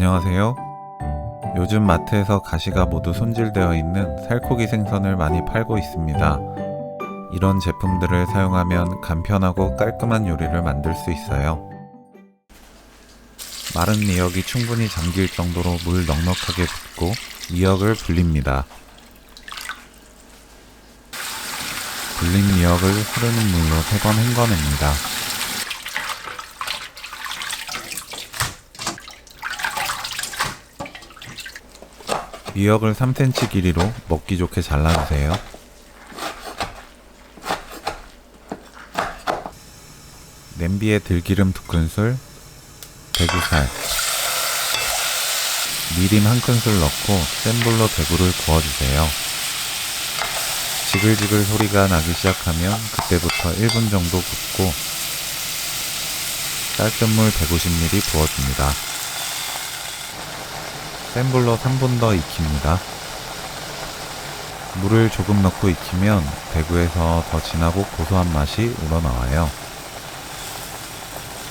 안녕하세요. 요즘 마트에서 가시가 모두 손질되어 있는 살코기 생선을 많이 팔고 있습니다. 이런 제품들을 사용하면 간편하고 깔끔한 요리를 만들 수 있어요. 마른 미역이 충분히 잠길 정도로 물 넉넉하게 붓고 미역을 불립니다. 불린 미역을 흐르는 물로 3번 헹궈냅니다. 미역을 3cm 길이로 먹기 좋게 잘라주세요. 냄비에 들기름 2큰술, 대구살, 미림 1큰술 넣고 센 불로 대구를 구워주세요. 지글지글 소리가 나기 시작하면 그때부터 1분 정도 굽고 쌀뜨물 150ml 부어줍니다. 센 불로 3분 더 익힙니다. 물을 조금 넣고 익히면 대구에서 더 진하고 고소한 맛이 우러나와요.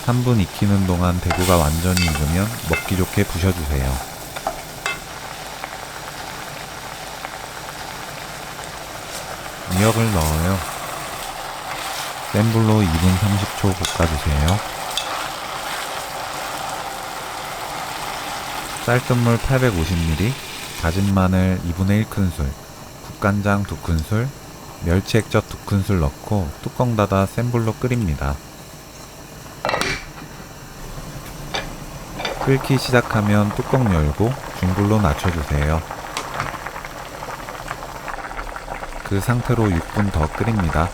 3분 익히는 동안 대구가 완전히 익으면 먹기 좋게 부셔주세요. 미역을 넣어요. 센 불로 2분 30초 볶아주세요. 쌀뜨물 850ml, 다진 마늘 2분의 1큰술, 국간장 2큰술, 멸치 액젓 2큰술 넣고 뚜껑 닫아 센 불로 끓입니다. 끓기 시작하면 뚜껑 열고 중불로 낮춰주세요. 그 상태로 6분 더 끓입니다.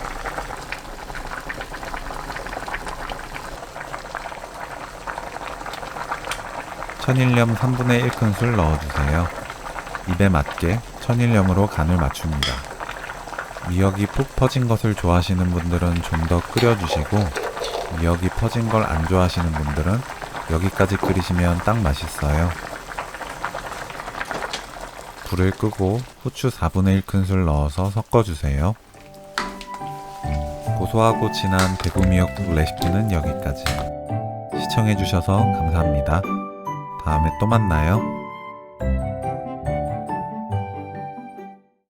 천일염 3분의 1큰술 넣어주세요. 입에 맞게 천일염으로 간을 맞춥니다. 미역이 푹 퍼진 것을 좋아하시는 분들은 좀 더 끓여주시고, 미역이 퍼진 걸 안 좋아하시는 분들은 여기까지 끓이시면 딱 맛있어요. 불을 끄고 후추 4분의 1큰술 넣어서 섞어주세요. 고소하고 진한 대구 미역국 레시피는 여기까지. 시청해주셔서 감사합니다. 다음에 또 만나요.